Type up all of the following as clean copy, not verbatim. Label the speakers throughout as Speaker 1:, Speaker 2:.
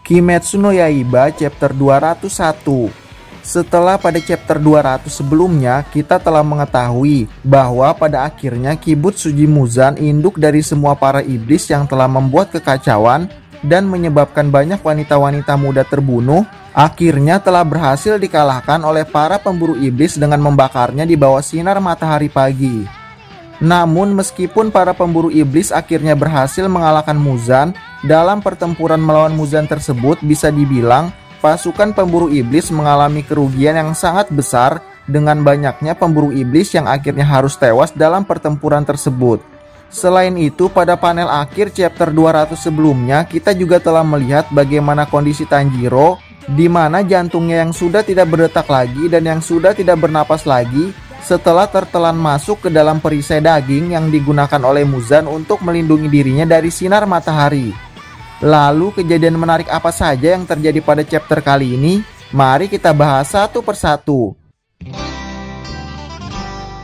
Speaker 1: Kimetsu no Yaiba chapter 201. Setelah pada chapter 200 sebelumnya, kita telah mengetahui bahwa pada akhirnya Kibutsuji Muzan, induk dari semua para iblis yang telah membuat kekacauan dan menyebabkan banyak wanita-wanita muda terbunuh, akhirnya telah berhasil dikalahkan oleh para pemburu iblis dengan membakarnya di bawah sinar matahari pagi. Namun meskipun para pemburu iblis akhirnya berhasil mengalahkan Muzan, dalam pertempuran melawan Muzan tersebut bisa dibilang pasukan pemburu iblis mengalami kerugian yang sangat besar dengan banyaknya pemburu iblis yang akhirnya harus tewas dalam pertempuran tersebut. Selain itu, pada panel akhir chapter 200 sebelumnya, kita juga telah melihat bagaimana kondisi Tanjiro, di mana jantungnya yang sudah tidak berdetak lagi dan yang sudah tidak bernapas lagi setelah tertelan masuk ke dalam perisai daging yang digunakan oleh Muzan untuk melindungi dirinya dari sinar matahari. Lalu kejadian menarik apa saja yang terjadi pada chapter kali ini? Mari kita bahas satu persatu.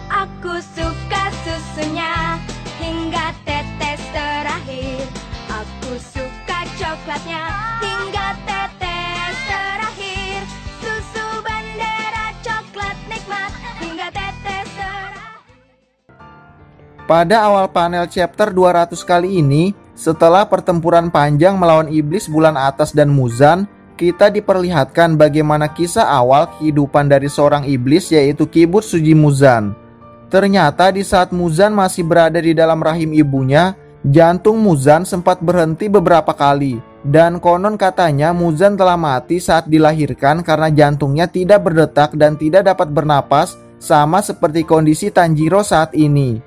Speaker 2: Aku suka susunya hingga tetes terakhir. Aku suka coklatnya hingga tetes terakhir. Susu Bandera coklat nikmat hingga tetes terakhir.
Speaker 1: Pada awal panel chapter 200 kali ini, setelah pertempuran panjang melawan iblis bulan atas dan Muzan, kita diperlihatkan bagaimana kisah awal kehidupan dari seorang iblis, yaitu Kibutsuji Muzan. Ternyata di saat Muzan masih berada di dalam rahim ibunya, jantung Muzan sempat berhenti beberapa kali. Dan konon katanya Muzan telah mati saat dilahirkan karena jantungnya tidak berdetak dan tidak dapat bernapas, sama seperti kondisi Tanjiro saat ini.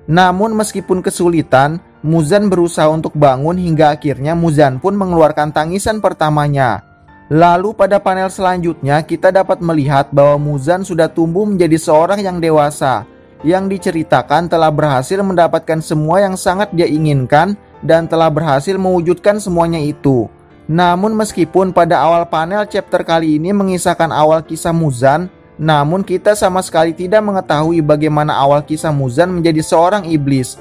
Speaker 1: Namun meskipun kesulitan, Muzan berusaha untuk bangun hingga akhirnya Muzan pun mengeluarkan tangisan pertamanya. Lalu pada panel selanjutnya kita dapat melihat bahwa Muzan sudah tumbuh menjadi seorang yang dewasa, yang diceritakan telah berhasil mendapatkan semua yang sangat dia inginkan dan telah berhasil mewujudkan semuanya itu. Namun meskipun pada awal panel chapter kali ini mengisahkan awal kisah Muzan, namun kita sama sekali tidak mengetahui bagaimana awal kisah Muzan menjadi seorang iblis.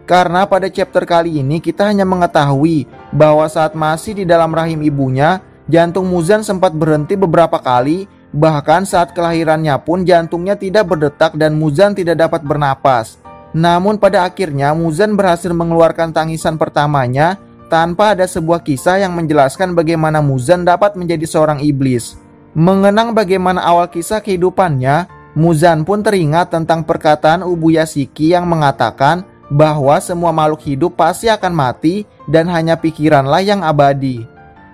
Speaker 1: Karena pada chapter kali ini kita hanya mengetahui bahwa saat masih di dalam rahim ibunya, jantung Muzan sempat berhenti beberapa kali. Bahkan saat kelahirannya pun jantungnya tidak berdetak dan Muzan tidak dapat bernapas. Namun pada akhirnya Muzan berhasil mengeluarkan tangisan pertamanya tanpa ada sebuah kisah yang menjelaskan bagaimana Muzan dapat menjadi seorang iblis. Mengenang bagaimana awal kisah kehidupannya, Muzan pun teringat tentang perkataan Ubuyashiki yang mengatakan bahwa semua makhluk hidup pasti akan mati dan hanya pikiranlah yang abadi.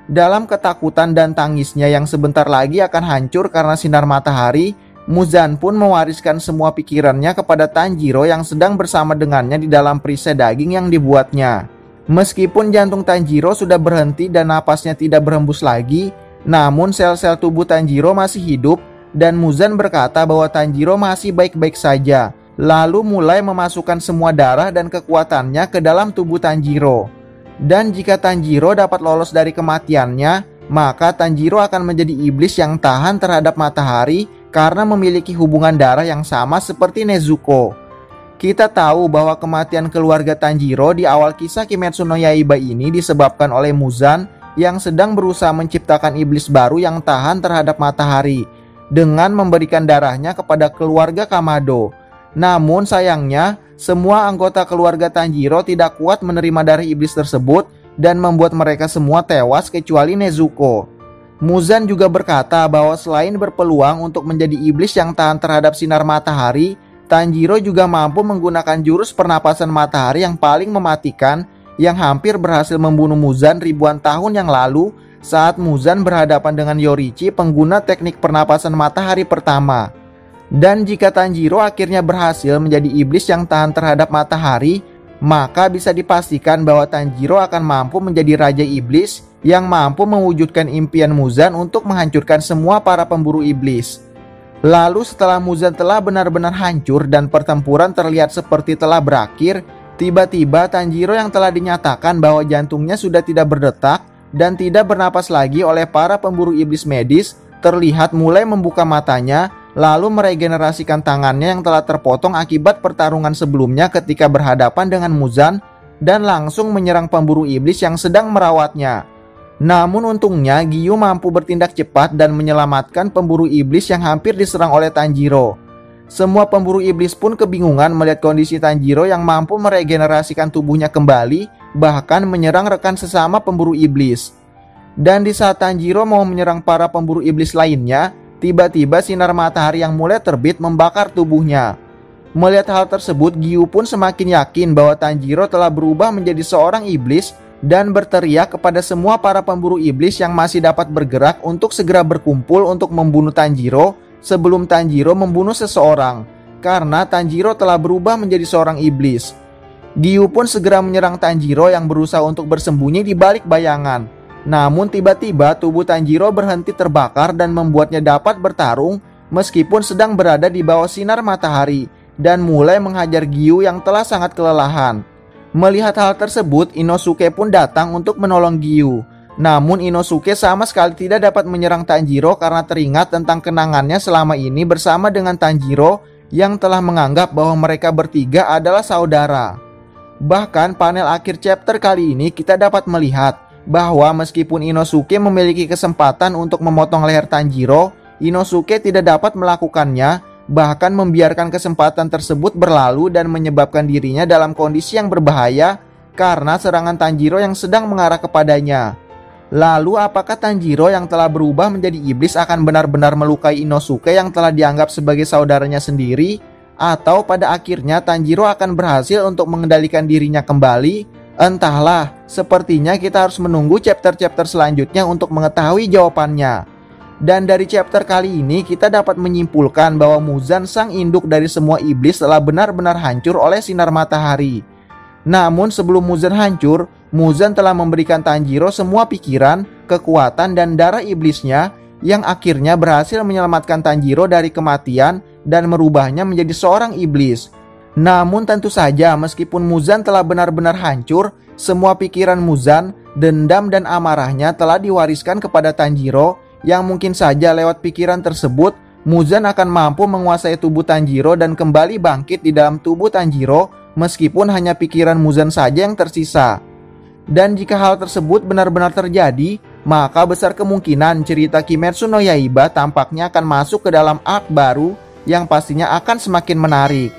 Speaker 1: Dalam ketakutan dan tangisnya yang sebentar lagi akan hancur karena sinar matahari, Muzan pun mewariskan semua pikirannya kepada Tanjiro yang sedang bersama dengannya di dalam perisai daging yang dibuatnya. Meskipun jantung Tanjiro sudah berhenti dan napasnya tidak berhembus lagi, namun sel-sel tubuh Tanjiro masih hidup dan Muzan berkata bahwa Tanjiro masih baik-baik saja. Lalu mulai memasukkan semua darah dan kekuatannya ke dalam tubuh Tanjiro. Dan jika Tanjiro dapat lolos dari kematiannya, maka Tanjiro akan menjadi iblis yang tahan terhadap matahari karena memiliki hubungan darah yang sama seperti Nezuko. Kita tahu bahwa kematian keluarga Tanjiro di awal kisah Kimetsu no Yaiba ini disebabkan oleh Muzan yang sedang berusaha menciptakan iblis baru yang tahan terhadap matahari dengan memberikan darahnya kepada keluarga Kamado. Namun sayangnya, semua anggota keluarga Tanjiro tidak kuat menerima darah iblis tersebut dan membuat mereka semua tewas kecuali Nezuko. Muzan juga berkata bahwa selain berpeluang untuk menjadi iblis yang tahan terhadap sinar matahari, Tanjiro juga mampu menggunakan jurus pernapasan matahari yang paling mematikan yang hampir berhasil membunuh Muzan ribuan tahun yang lalu saat Muzan berhadapan dengan Yorichi, pengguna teknik pernapasan matahari pertama. Dan jika Tanjiro akhirnya berhasil menjadi iblis yang tahan terhadap matahari, maka bisa dipastikan bahwa Tanjiro akan mampu menjadi raja iblis yang mampu mewujudkan impian Muzan untuk menghancurkan semua para pemburu iblis. Lalu setelah Muzan telah benar-benar hancur dan pertempuran terlihat seperti telah berakhir, tiba-tiba Tanjiro yang telah dinyatakan bahwa jantungnya sudah tidak berdetak dan tidak bernapas lagi oleh para pemburu iblis medis terlihat mulai membuka matanya, lalu meregenerasikan tangannya yang telah terpotong akibat pertarungan sebelumnya ketika berhadapan dengan Muzan dan langsung menyerang pemburu iblis yang sedang merawatnya. Namun untungnya Giyu mampu bertindak cepat dan menyelamatkan pemburu iblis yang hampir diserang oleh Tanjiro. Semua pemburu iblis pun kebingungan melihat kondisi Tanjiro yang mampu meregenerasikan tubuhnya kembali, bahkan menyerang rekan sesama pemburu iblis. Dan di saat Tanjiro mau menyerang para pemburu iblis lainnya, tiba-tiba sinar matahari yang mulai terbit membakar tubuhnya. Melihat hal tersebut, Giyu pun semakin yakin bahwa Tanjiro telah berubah menjadi seorang iblis dan berteriak kepada semua para pemburu iblis yang masih dapat bergerak untuk segera berkumpul untuk membunuh Tanjiro sebelum Tanjiro membunuh seseorang, karena Tanjiro telah berubah menjadi seorang iblis. Giyu pun segera menyerang Tanjiro yang berusaha untuk bersembunyi di balik bayangan. Namun tiba-tiba tubuh Tanjiro berhenti terbakar dan membuatnya dapat bertarung meskipun sedang berada di bawah sinar matahari, dan mulai menghajar Giyu yang telah sangat kelelahan. Melihat hal tersebut, Inosuke pun datang untuk menolong Giyu. Namun Inosuke sama sekali tidak dapat menyerang Tanjiro karena teringat tentang kenangannya selama ini bersama dengan Tanjiro yang telah menganggap bahwa mereka bertiga adalah saudara. Bahkan panel akhir chapter kali ini kita dapat melihat bahwa meskipun Inosuke memiliki kesempatan untuk memotong leher Tanjiro, Inosuke tidak dapat melakukannya, bahkan membiarkan kesempatan tersebut berlalu dan menyebabkan dirinya dalam kondisi yang berbahaya karena serangan Tanjiro yang sedang mengarah kepadanya. Lalu apakah Tanjiro yang telah berubah menjadi iblis akan benar-benar melukai Inosuke yang telah dianggap sebagai saudaranya sendiri? Atau pada akhirnya Tanjiro akan berhasil untuk mengendalikan dirinya kembali? Entahlah, sepertinya kita harus menunggu chapter-chapter selanjutnya untuk mengetahui jawabannya. Dan dari chapter kali ini kita dapat menyimpulkan bahwa Muzan, sang induk dari semua iblis, telah benar-benar hancur oleh sinar matahari. Namun sebelum Muzan hancur, Muzan telah memberikan Tanjiro semua pikiran, kekuatan, dan darah iblisnya yang akhirnya berhasil menyelamatkan Tanjiro dari kematian dan merubahnya menjadi seorang iblis. Namun tentu saja meskipun Muzan telah benar-benar hancur, semua pikiran Muzan, dendam, dan amarahnya telah diwariskan kepada Tanjiro, yang mungkin saja lewat pikiran tersebut, Muzan akan mampu menguasai tubuh Tanjiro dan kembali bangkit di dalam tubuh Tanjiro meskipun hanya pikiran Muzan saja yang tersisa. Dan jika hal tersebut benar-benar terjadi, maka besar kemungkinan cerita Kimetsu no Yaiba tampaknya akan masuk ke dalam arc baru yang pastinya akan semakin menarik.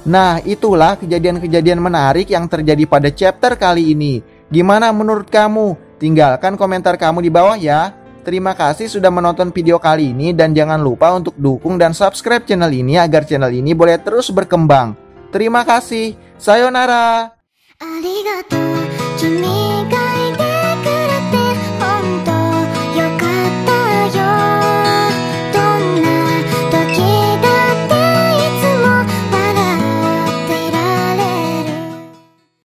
Speaker 1: Nah, itulah kejadian-kejadian menarik yang terjadi pada chapter kali ini. Gimana menurut kamu? Tinggalkan komentar kamu di bawah ya. Terima kasih sudah menonton video kali ini dan jangan lupa untuk dukung dan subscribe channel ini agar channel ini boleh terus berkembang. Terima kasih. Sayonara.